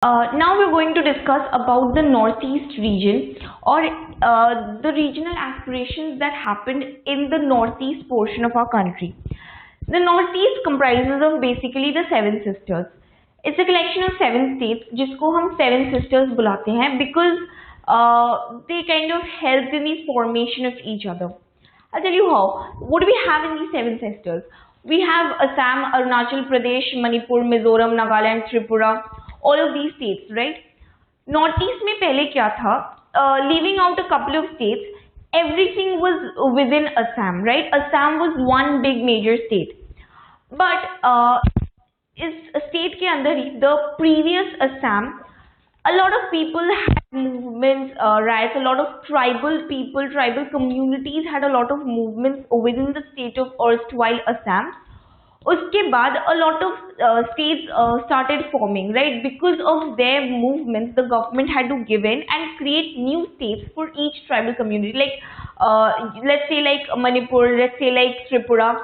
Now we're going to discuss about the Northeast region or the regional aspirations that happened in the Northeast portion of our country. The Northeast comprises of basically the Seven Sisters. It's a collection of seven states, जिसको हम Seven Sisters बुलाते हैं because they kind of helped in the formation of each other. I'll tell you how. What do we have in these Seven Sisters? We have Assam, Arunachal Pradesh, Manipur, Mizoram, Nagaland, Tripura, all of these states, right? Northeast में पहले क्या था? Leaving out a couple of states, everything was within Assam, right? Assam was one big major state, but इस state के अंदर ही the previous Assam, a lot of people had movements, riots, a lot of tribal people, tribal communities had a lot of movements within the state of erstwhile Assam. उसके बाद a lot of states started forming, right? Because of their movements, the government had to give in and create new states for each tribal community. Like, let's say like Manipur, let's say like Tripura.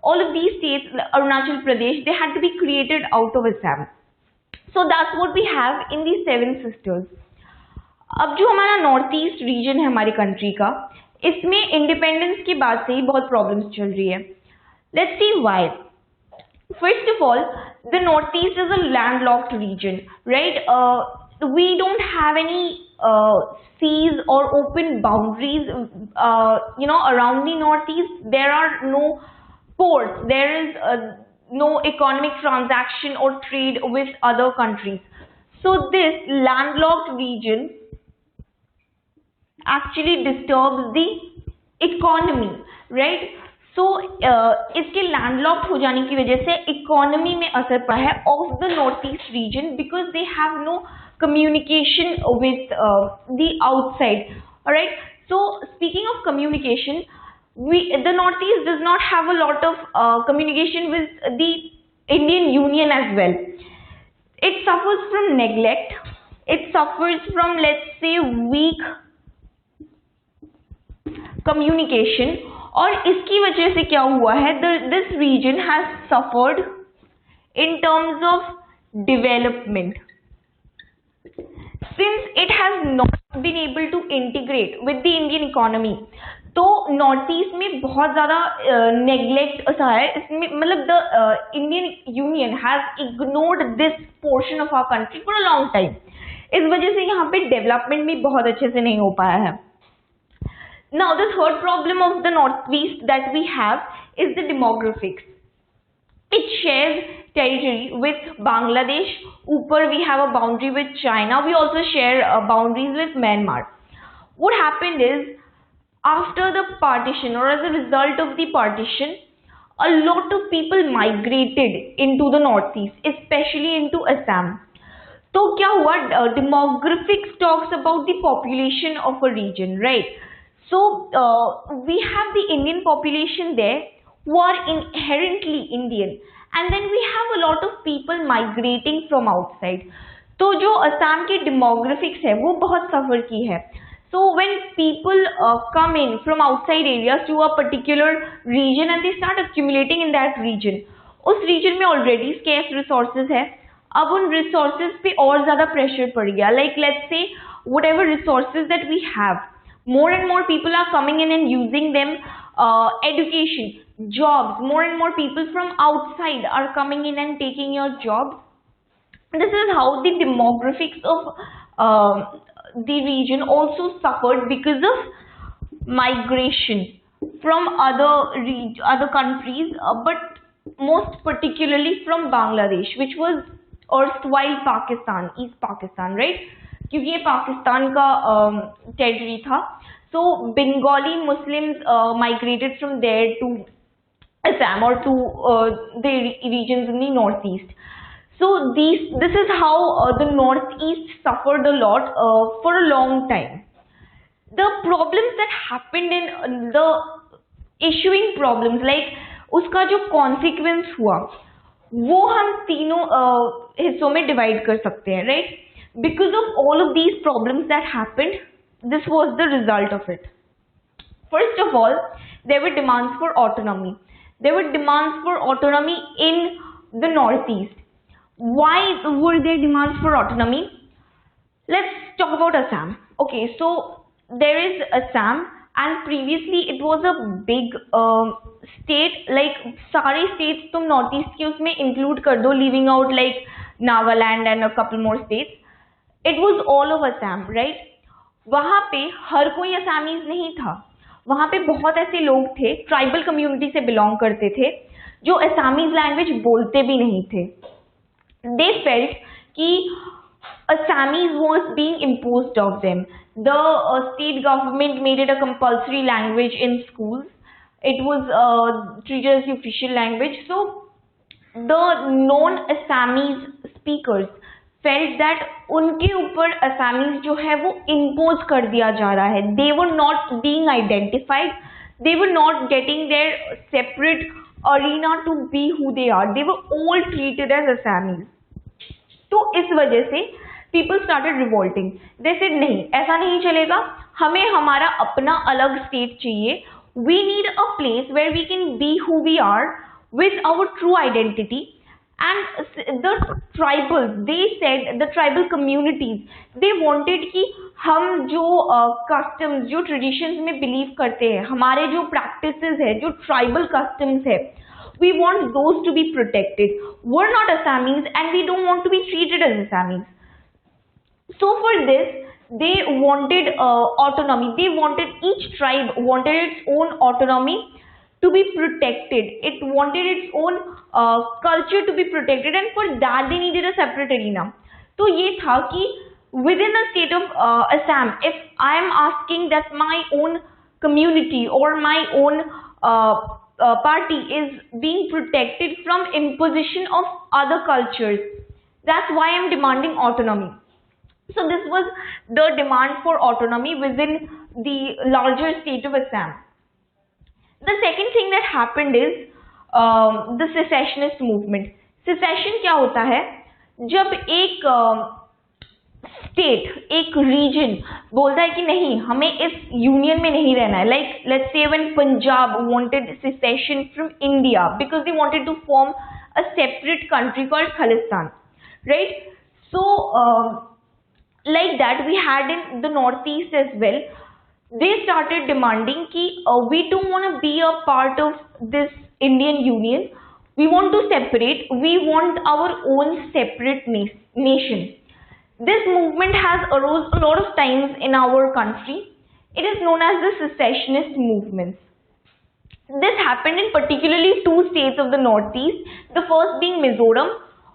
All of these states, Arunachal Pradesh, they had to be created out of Assam. So that's what we have in these Seven Sisters. अब जो हमारा north east region है हमारी country का, इसमें independence के बाद से ही बहुत प्रॉब्लम्स चल रही है. Let's see why. First of all, the Northeast is a landlocked region, right? We don't have any seas or open boundaries, around the Northeast. There are no ports. There is no economic transaction or trade with other countries. So this landlocked region actually disturbs the economy, right? So इसके landlocked हो जाने की वजह से economy में असर पड़ा है of the Northeast region because they have no communication with the outside. All right. So speaking of communication, the Northeast does not have a lot of communication with the Indian Union as well. It suffers from neglect. It suffers from, let's say, weak communication. और इसकी वजह से क्या हुआ है? This region has suffered in terms of development since it has not been able to integrate with the Indian economy. तो north east में बहुत ज़्यादा नेग्लेक्ट सा है इसमें, मतलब the Indian union has ignored this portion of our country for a long time. इस वजह से यहाँ पे डेवलपमेंट भी बहुत अच्छे से नहीं हो पाया है. Now the third problem of the Northeast that we have is the demographics. It shares territory with Bangladesh. ऊपर we have a boundary with China. We also share boundaries with Myanmar. What happened is, after the partition or as a result of the partition, a lot of people migrated into the Northeast, especially into Assam. तो क्या हुआ? Demographics talks about the population of a region, right? So we have the Indian population there who are inherently Indian, and then we have a lot of people migrating from outside. तो जो असम के demographics है वो बहुत suffer की है. So when people come in from outside areas to a particular region and they start accumulating in that region, उस region में already scarce resources है. अब उन resources पे और ज़्यादा pressure पड़ गया. Like let's say whatever resources that we have, more and more people are coming in and using them. Education, jobs, more and more people from outside are coming in and taking your jobs. This is how the demographics of the region also suffered because of migration from other countries, but most particularly from Bangladesh, which was erstwhile Pakistan, East Pakistan, right? क्योंकि ये पाकिस्तान का territory था. So Bengali Muslims migrated from there to Assam or to the regions in the northeast. So this is how the northeast suffered a lot for a long time. The problems that happened in the issuing problems, like उसका जो consequence हुआ वो हम तीनों हिस्सों में divide कर सकते हैं, right? Because of all of these problems that happened, this was the result of it. First of all, there were demands for autonomy. There were demands for autonomy in the Northeast. why were there demands for autonomy? Let's talk about Assam. Okay, so there is Assam, and previously it was a big state. Like सारे states तुम north east के उसमें include कर दो, leaving out like Nagaland and a couple more states. It was all of Assam, right? वहाँ पे हर कोई Assamese नहीं था. वहाँ पे बहुत ऐसे लोग थे, ट्राइबल कम्युनिटी से बिलोंग करते थे, जो असमीज लैंग्वेज बोलते भी नहीं थे. They felt कि Assamese was being imposed of them. The state government made it a compulsory language in schools. It was treated as the official language. So the non-Assamese speakers felt that उनके ऊपर Assamese जो है वो impose कर दिया जा रहा है. They were not being identified. They were not getting their separate arena to be who they are. They were all treated as Assamese. तो इस वजह से people started revolting. They said नहीं, ऐसा नहीं चलेगा, हमें हमारा अपना अलग state चाहिए. We need a place where we can be who we are with our true identity. And the tribals, they said, the tribal communities, they wanted कि हम जो customs, जो traditions में believe करते हैं, हमारे जो practices है, जो tribal customs है, we want those to be protected. We're not Assamese and we don't want to be treated as Assamese. So for this, they wanted autonomy. They wanted, each tribe wanted its own autonomy to be protected. It wanted its own culture to be protected, and for that they needed a separate arena. तो ये था कि within the state of Assam, if I am asking that my own community or my own party is being protected from imposition of other cultures, that's why I am demanding autonomy. So this was the demand for autonomy within the larger state of Assam. The second thing that happened is the secessionist movement. Secession क्या होता है? जब एक state, एक region बोलता है कि नहीं, हमें इस union में नहीं रहना है. Like let's say when Punjab wanted secession from India because they wanted to form a separate country called Khalistan, right? So like that we had in the northeast as well. They started demanding कि we don't want to be a part of this Indian Union. We want to separate. We want our own separate nation. This movement has arose a lot of times in our country. It is known as the secessionist movements. This happened in particularly two states of the northeast. The first being Mizoram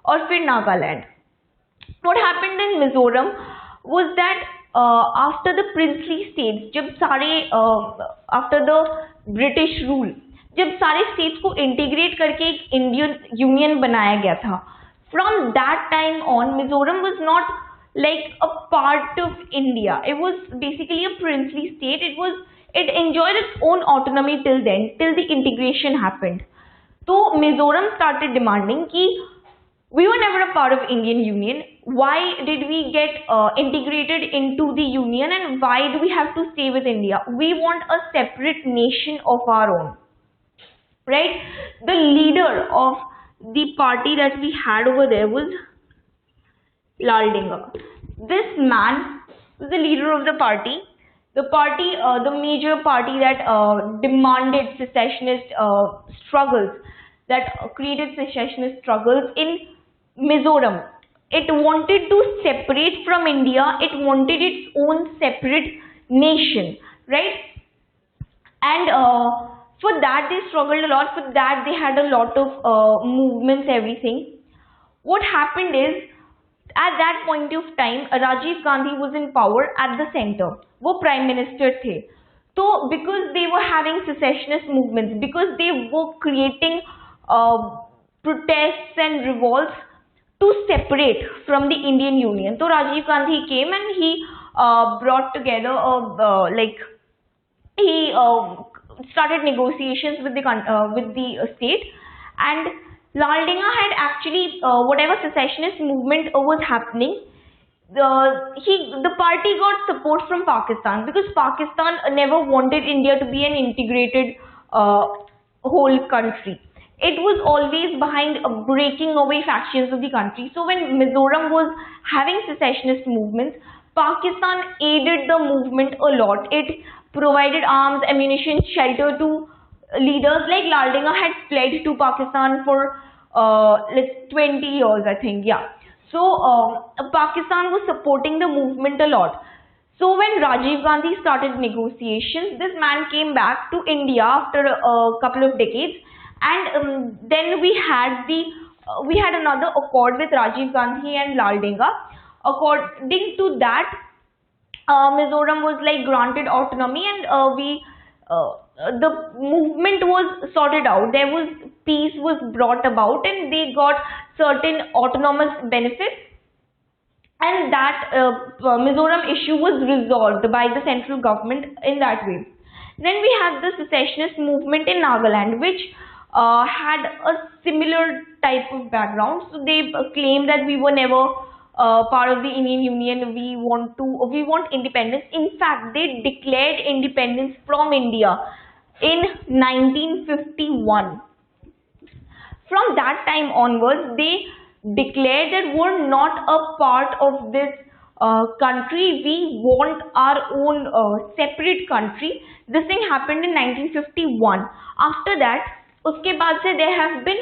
और फिर Nagaland. What happened in Mizoram was that after the princely states, जब सारे after the British rule, जब सारे states को integrate करके एक Indian Union बनाया गया था, from that time on Mizoram was not like a part of India. It was basically a princely state. It enjoyed its own autonomy till then, till the integration happened. So Mizoram started demanding कि we were never a part of Indian Union. Why did we get integrated into the Union, and why do we have to stay with India? We want a separate nation of our own, right? The leader of the party that we had over there was Laldinga. This man was the leader of the party. The major party that demanded secessionist struggles, that created secessionist struggles in Mizoram. It wanted to separate from India. It wanted its own separate nation, right? And for that they struggled a lot. For that they had a lot of movements, everything. What happened is, at that point of time, Rajiv Gandhi was in power at the center. वो prime minister थे. So because they were having secessionist movements, because they were creating protests and revolts to separate from the Indian Union, so Rajiv Gandhi came and he brought together he started negotiations with the state, and Laldinga had actually whatever secessionist movement was happening, the party got support from Pakistan, because Pakistan never wanted India to be an integrated whole country. it was always behind breaking away factions of the country. So when Mizoram was having secessionist movements, Pakistan aided the movement a lot. It provided arms, ammunition, shelter to leaders. Like Lal Denga had fled to Pakistan for like 20 years, I think. Yeah. So Pakistan was supporting the movement a lot. So when Rajiv Gandhi started negotiations, this man came back to India after a couple of decades, and then we had another accord with Rajiv Gandhi and Lal Denga. According to that, Mizoram was like granted autonomy, and the movement was sorted out. There was peace was brought about, and they got certain autonomous benefits, and that Mizoram issue was resolved by the central government in that way. Then we had the secessionist movement in Nagaland, which had a similar type of background. So they claimed that we were never part of the Indian Union. We want independence. In fact, they declared independence from India in 1951. From that time onwards, they declared that we're not a part of this country. We want our own separate country. This thing happened in 1951. After that, उसके बाद से there have been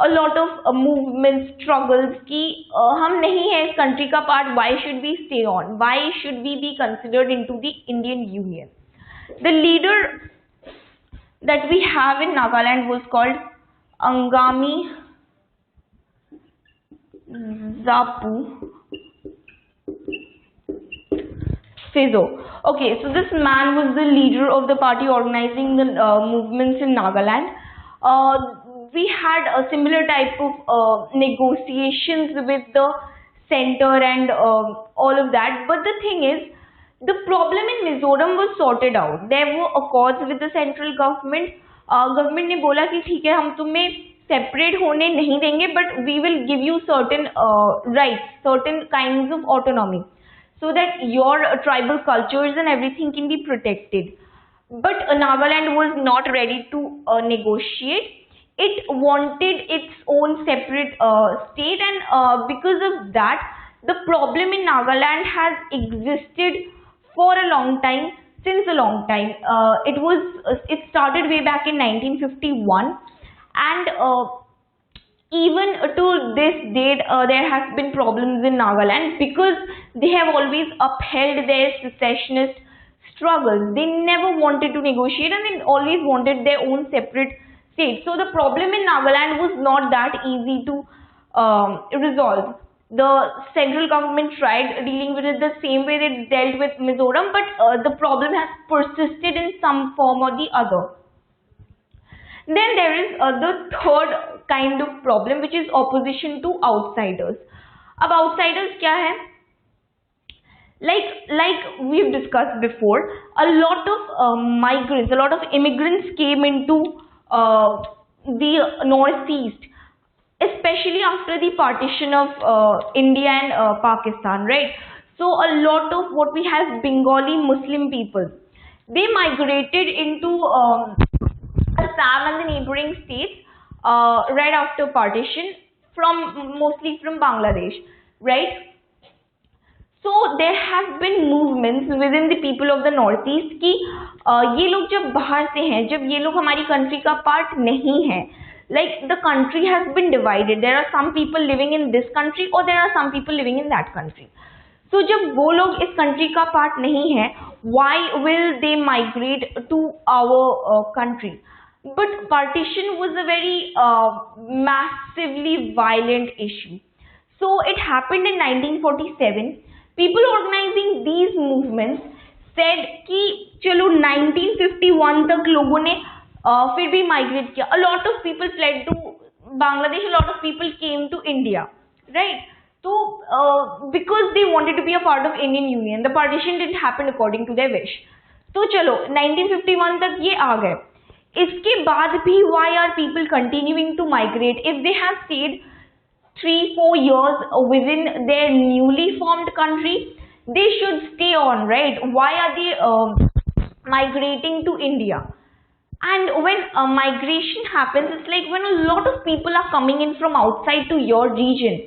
a lot of movements, struggles कि हम नहीं है इस country का part. Why should we stay on? Why should we be considered into the Indian Union? The leader that we have in Nagaland was called Angami Zapu Fizo. Okay, so this man was the leader of the party organizing the movements in Nagaland. We had a similar type of negotiations with the center and all of that. But the thing is, the problem in Mizoram was sorted out. There were accords with the central government. Government ने बोला कि ठीक है हम तुम्हें separate होने नहीं देंगे, but we will give you certain rights, certain kinds of autonomy, so that your tribal cultures and everything can be protected. But Nagaland was not ready to negotiate. It wanted its own separate state, and because of that, the problem in Nagaland has existed for a long time, since a long time. It started way back in 1951, and even to this date, there has been problems in Nagaland because they have always upheld their secessionist struggles. They never wanted to negotiate, and they always wanted their own separate state. So the problem in Nagaland was not that easy to resolve. The central government tried dealing with it the same way they dealt with Mizoram, but the problem has persisted in some form or the other. Then there is the third kind of problem, which is opposition to outsiders. अब outsiders क्या है? Like we've discussed before, a lot of migrants, a lot of immigrants came into the northeast, especially after the partition of India and Pakistan, right? So a lot of what we have Bengali Muslim people, they migrated into Assam and the neighboring states right after partition, mostly from Bangladesh, right? So there have been movements within the people of the northeast कि ये लोग जब बाहर से हैं, जब ये लोग हमारी country का part नहीं है, like the country has been divided. There are some people living in this country or there are some people living in that country. So जब वो लोग इस country का part नहीं है, why will they migrate to our country? But partition was a very massively violent issue. So it happened in 1947. People organizing these movements said कि चलो 1951 तक लोगों ने फिर भी migrate किया. A lot of people fled to Bangladesh. A lot of people came to India, right? So because they wanted to be a part of Indian Union, the partition didn't happen according to their wish. तो चलो 1951 तक ये आ गए. इसके बाद भी why are people continuing to migrate if they have stayed 3-4 years within their newly formed country? They should stay on, right? Why are they migrating to India? And when migration happens, it's like when a lot of people are coming in from outside to your region.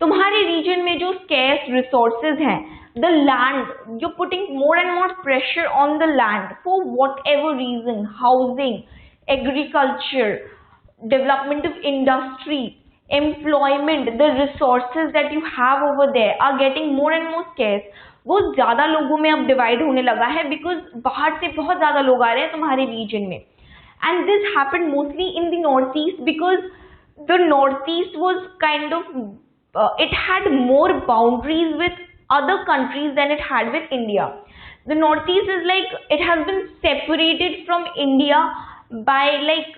तुम्हारे region में जो scarce resources हैं, the land, you're putting more and more pressure on the land for whatever reason, housing, agriculture, development of industry, employment, the resources that you have over there are getting more and more scarce. वो ज़्यादा लोगों में अब divide होने लगा है because बाहर से बहुत ज़्यादा लोग आ रहे हैं तुम्हारे रीजन में. And this happened mostly in the northeast because the northeast was kind of it had more boundaries with other countries than it had with India. The northeast is like it has been separated from India by like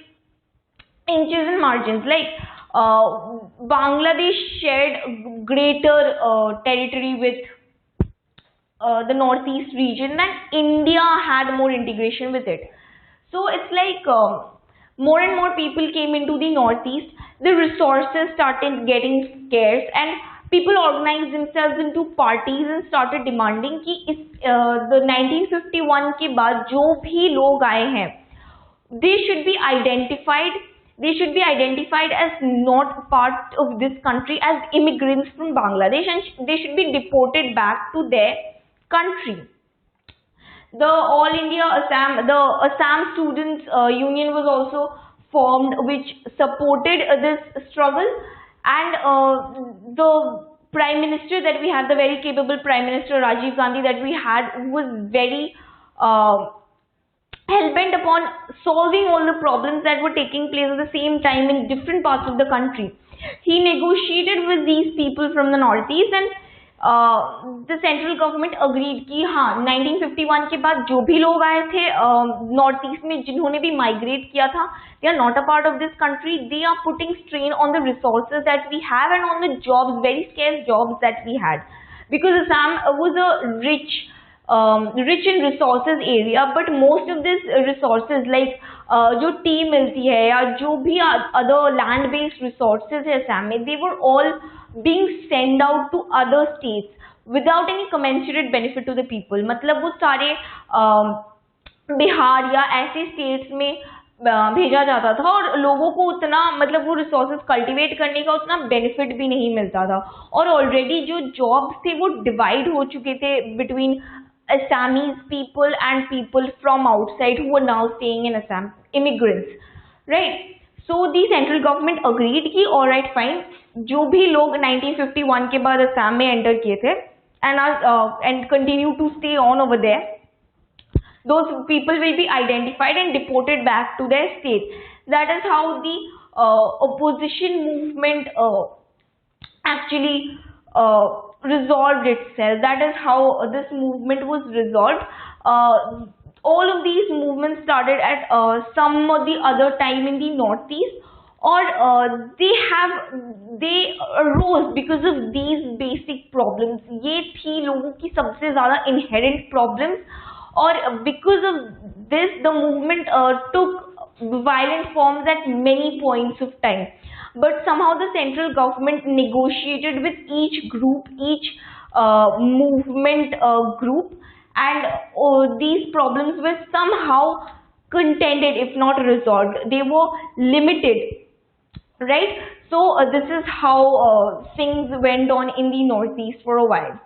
inches and margins. Like Bangladesh shared greater territory with the northeast region, and India had more integration with it. So it's like more and more people came into the northeast. The resources started getting scarce, and people organized themselves into parties and started demanding कि इस the 1951 के बाद जो भी लोग आए हैं, they should be identified. They should be identified as not part of this country, as immigrants from Bangladesh, and they should be deported back to their country. The All India the Assam Students Union was also formed, which supported this struggle, and the Prime Minister that we had, the very capable Prime Minister Rajiv Gandhi that we had, was very hell-bent upon solving all the problems that were taking place at the same time in different parts of the country. He negotiated with these people from the northeast, and the central government agreed कि हाँ 1951 के बाद जो भी लोग आए थे north east में, जिन्होंने भी माइग्रेट किया था, they are not a part of this country. They are putting strain on the resources that we have and on the jobs, very scarce jobs that we had, because Assam was a rich in resources area, but most of these resources like जो T मिलती है या जो भी other land based resources है Assam में, they were all being sent out to other states without any commensurate benefit to the people. मतलब वो सारे बिहार या ऐसे states में भेजा जाता था, और लोगों को उतना मतलब वो रिसोर्सेज कल्टीवेट करने का उतना बेनिफिट भी नहीं मिलता था, और ऑलरेडी जो जॉब्स थे वो डिवाइड हो चुके थे between Assamese people and people from outside who are now staying in Assam, immigrants, right? So the central government agreed कि all right fine, जो भी लोग 1951 के बाद Assam में enter किए थे and continue to stay on over there, those people will be identified and deported back to their state. That is how the opposition movement actually resolved itself. That is how this movement was resolved. All of these movements started at some or the other time in the northeast, or they arose because of these basic problems. ये थी लोगों की सबसे ज़्यादा inherent problems, और because of this the movement took violent forms at many points of time. But somehow the central government negotiated with each group, each movement group, and these problems were somehow contended, if not resolved. They were limited, right? So this is how things went on in the northeast for a while.